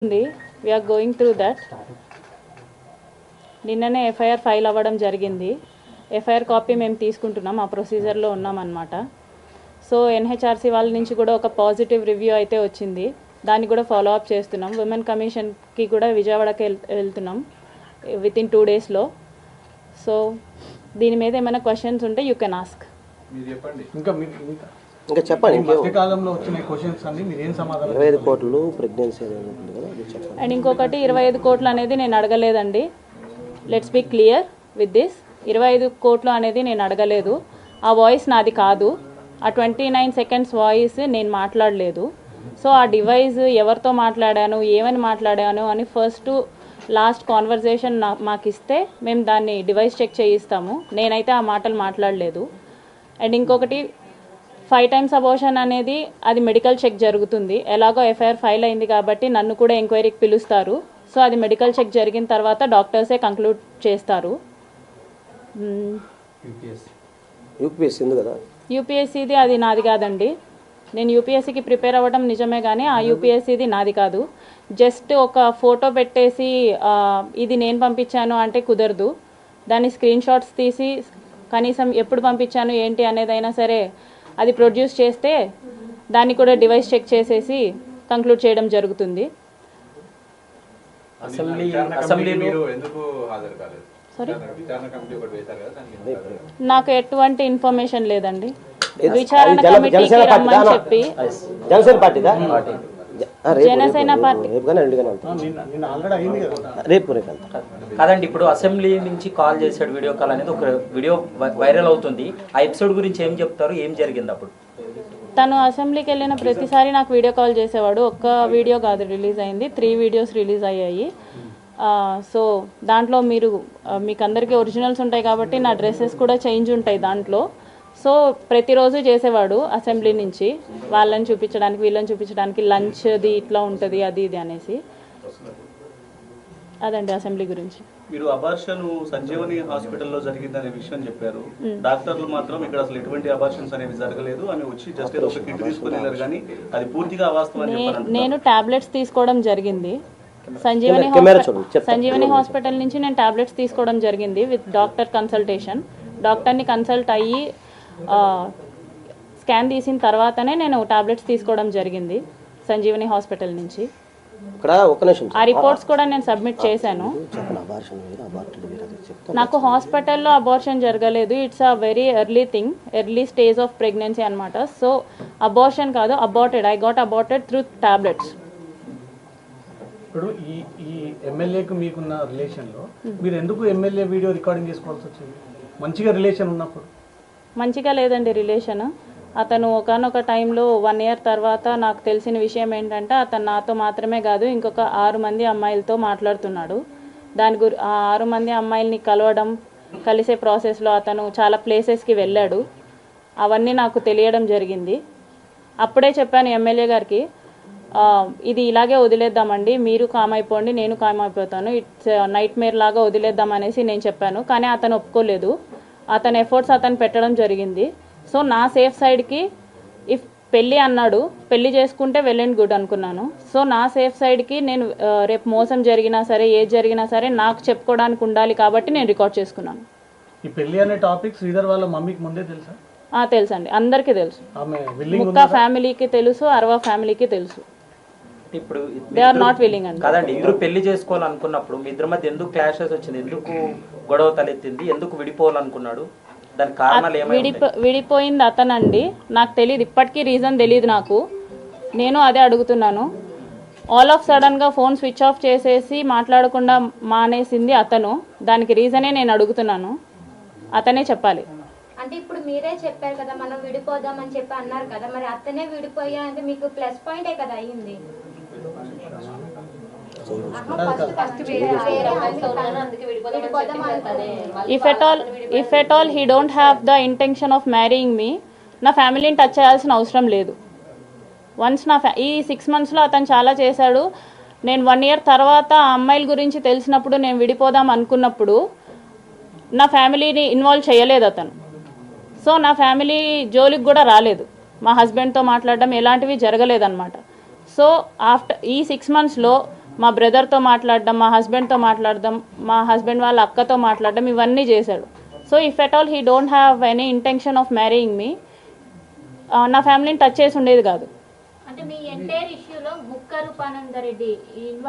We are going through that. నిన్ననే FIR file అవ్వడం జరిగింది. ఎఫ్ఐఆర్ కాపీ మేము తీసుకుంటున్నాం, ఆ ప్రొసీజర్లో ఉన్నామన్నమాట. సో ఎన్హెచ్ఆర్సీ వాళ్ళ నుంచి కూడా ఒక పాజిటివ్ రివ్యూ అయితే వచ్చింది, దాన్ని కూడా ఫాలో అప్ చేస్తున్నాం. ఉమెన్ కమిషన్కి కూడా విజయవాడకి వెళ్తున్నాం వితిన్ 2 daysలో. సో దీని మీద ఏమైనా క్వశ్చన్స్ ఉంటే యూ కెన్ ఆస్క్. ఇంకా చెప్పండి. మధ్యకాలంలో వచ్చిన క్వశ్చన్స్ అన్ని మీరు ఏం సమాధానం? 25 కోట్లు ప్రెగ్నెన్సీ అండ్ ఇంకొకటి 25 కోట్లు అనేది నేను అడగలేదండి. Let's be clear with this. 25 కోట్లు అనేది నేను అడగలేదు. ఆ వాయిస్ నాది కాదు. ఆ 29 seconds వాయిస్ నేను మాట్లాడలేదు. సో ఆ డివైస్ ఎవరితో మాట్లాడాను, ఏమని మాట్లాడాను అని ఫస్ట్ లాస్ట్ కాన్వర్జేషన్ మాకు ఇస్తే మేము దాన్ని డివైస్ చెక్ చేయిస్తాము. నేనైతే ఆ మాటలు మాట్లాడలేదు. అండ్ ఇంకొకటి 5 times అబోర్షన్ అనేది అది మెడికల్ చెక్ జరుగుతుంది. ఎలాగో ఎఫ్ఐఆర్ ఫైల్ అయింది కాబట్టి నన్ను కూడా ఎంక్వైరీకి పిలుస్తారు. సో అది మెడికల్ చెక్ జరిగిన తర్వాత డాక్టర్సే కంక్లూడ్ చేస్తారు. యూపీఎస్సీది అది నాది కాదండి. నేను యూపీఎస్సీకి ప్రిపేర్ అవ్వడం నిజమే కానీ ఆ యూపీఎస్సీది నాది కాదు. జస్ట్ ఒక ఫోటో పెట్టేసి ఇది నేను పంపించాను అంటే కుదరదు. దాన్ని స్క్రీన్ షాట్స్ తీసి కనీసం ఎప్పుడు పంపించాను ఏంటి అనేదైనా సరే అది ప్రొడ్యూస్ చేస్తే దాన్ని కూడా డివైస్ చెక్ చేసేసి కంక్లూడ్ చేయడం జరుగుతుంది. నాకు ఎటువంటి ఇన్ఫర్మేషన్ లేదండి. విచారణ కమిటీకి రమ్మని చెప్పి జనసేన పార్టీ కాదండి. ఇప్పుడు అసెంబ్లీ నుంచి కాల్ చేశాడు, వీడియో కాల్ అనేది ఒక వీడియో వైరల్ అవుతుంది. ఆ ఎపిసోడ్ గురించి ఏం చెప్తారు, ఏం జరిగింది? అప్పుడు తను అసెంబ్లీకి వెళ్ళిన ప్రతిసారి నాకు వీడియో కాల్ చేసేవాడు. ఒక్క వీడియో కాదు రిలీజ్ అయింది, 3 videos రిలీజ్ అయ్యాయి. సో దాంట్లో మీకు అందరికీ ఒరిజినల్స్ ఉంటాయి కాబట్టి నా డ్రెస్సెస్ కూడా చేంజ్ ఉంటాయి దాంట్లో. సో ప్రతిరోజు చేసేవాడు అసెంబ్లీ నుంచి, వాళ్ళని చూపించడానికి వీళ్ళని చూపించడానికి, లంచ్ది ఇట్లా ఉంటుంది అది ఇది అనేసి. అదండి అసెంబ్లీ గురించి. మీరు అబార్షన్ సంజీవని హాస్పిటల్లో జరిగిందనే విషయం చెప్పారు. డాక్టర్లు మాత్రం ఇక్కడ అసలు ఎటువంటి అబార్షన్స్ అనేవి జరగలేదు, ఆమె వచ్చి జస్ట్ ఒక కిట్ తీసుకుని వెళ్ళారు కానీ అది పూర్తిగా అవాస్తవం. నేను టాబ్లెట్స్ తీసుకోవడం జరిగింది. సంజీవని హాస్పిటల్ నుంచి నేను టాబ్లెట్స్ తీసుకోవడం జరిగింది విత్ డాక్టర్ కన్సల్టేషన్. డాక్టర్ని కన్సల్ట్ అయ్యి స్కాన్ తీసిన తర్వాతనే నేను టాబ్లెట్స్ తీసుకోవడం జరిగింది సంజీవని హాస్పిటల్ నుంచి. ఆ రిపోర్ట్స్ కూడా నేను సబ్మిట్ చేశాను. నాకు హాస్పిటల్లో అబార్షన్ జరగలేదు. It's a very early thing, early stage of pregnancy అనమాట. సో అబార్షన్ కాదు, aborted. I got aborted through tablets. ఇప్పుడు ఈ ఎమ్మెల్యేకు మీకున్న రిలేషన్లో మీరు ఎందుకు ఎమ్మెల్యే వీడియో రికార్డింగ్ చేసుకోవాల్సి వచ్చింది? మంచిగా రిలేషన్ ఉన్నప్పుడు. మంచిగా లేదండి రిలేషన్. అతను ఒకనొక టైంలో 1 year తర్వాత నాకు తెలిసిన విషయం ఏంటంటే అతను నాతో మాత్రమే కాదు ఇంకొక 6 మంది అమ్మాయిలతో మాట్లాడుతున్నాడు. ఆ 6 మంది అమ్మాయిల్ని కలవడం, కలిసే ప్రాసెస్లో అతను చాలా ప్లేసెస్కి వెళ్ళాడు. అవన్నీ నాకు తెలియడం జరిగింది. అప్పుడే చెప్పాను ఎమ్మెల్యే గారికి, ఇది ఇలాగే వదిలేద్దామండి, మీరు కామ్ అయిపోండి, నేను కామ్ అయిపోతాను, ఇట్స్ నైట్ మేర్ లాగా వదిలేద్దాం అనేసి నేను చెప్పాను. కానీ అతను ఒప్పుకోలేదు. అతని ఎఫర్ట్స్ అతను పెట్టడం జరిగింది. సో నా సేఫ్ సైడ్కి ఇఫ్ పెళ్ళి అన్నాడు, పెళ్ళి చేసుకుంటే వెల్ అండ్ గుడ్ అనుకున్నాను. సో నా సేఫ్ సైడ్కి నేను రేపు మోసం జరిగినా సరే ఏది జరిగినా సరే నాకు చెప్పుకోవడానికి ఉండాలి కాబట్టి నేను రికార్డ్ చేసుకున్నాను. ఈ పెళ్ళి అనే టాపిక్ శ్రీధర్ వాళ్ళ మమ్మీకి ముందే తెలుసా? తెలుసండి, అందరికీ తెలుసు. ముక్కా ఫ్యామిలీకి తెలుసు, అరవా ఫ్యామిలీకి తెలుసు. ఇప్పుడు దే ఆర్ నాట్ విల్లింగ్ అండి. కాదండి, ఇద్దరు పెళ్లి చేసుకోవాలనుకున్నప్పుడు మీ ఇద్దరి మధ్య ఎందుకు క్లాషెస్ వచ్చింది, ఎందుకు గొడవ తలెత్తింది, ఎందుకు విడిపోవాలనుకున్నాడు? దాని కారణాలు ఏమైనా? విడిపోయింది అతనండి, నాకు తెలియదు, ఇప్పటికీ రీజన్ తెలియదు నాకు. నేను అదే అడుగుతున్నాను. ఆల్ ఆఫ్ సడన్గా ఫోన్ స్విచ్ ఆఫ్ చేసేసి మాట్లాడకుండా మానేసింది అతను. దానికి రీజనే నేను అడుగుతున్నాను, అతనే చెప్పాలి. అంటే ఇప్పుడు మీరే చెప్పారు కదా మనం విడిపోదామని చెప్పి అన్నారు కదా, మరి అతనే విడిపోయా అంటే మీకు ప్లస్ పాయింటే కదా అయ్యింది. If at all he don't have the intention of marrying me, నా ఫ్యామిలీని టచ్ చేయాల్సిన అవసరం లేదు. వన్స్ ఈ 6 monthsలో అతను చాలా చేశాడు. నేను 1 year తర్వాత ఆ అమ్మాయిల గురించి తెలిసినప్పుడు నేను విడిపోదాం అనుకున్నప్పుడు నా ఫ్యామిలీని ఇన్వాల్వ్ చేయలేదు అతను. సో నా ఫ్యామిలీ జోలికి కూడా రాలేదు. మా హస్బెండ్తో మాట్లాడడం ఎలాంటివి జరగలేదన్నమాట. సో ఆఫ్టర్ ఈ 6 monthsలో మా బ్రదర్తో మాట్లాడడం, మా హస్బెండ్తో మాట్లాడడం, మా హస్బెండ్ వాళ్ళ అక్కతో మాట్లాడడం, ఇవన్నీ చేశాడు. So if at all he don't have any intention of marrying me, నా ఫ్యామిలీని టచ్ చేసి ఉండేది కాదు. అంటే మీ ఎంటైర్ ఇష్యూలో ముక్క రూపానందరెడ్డి ఇన్వాల్వ్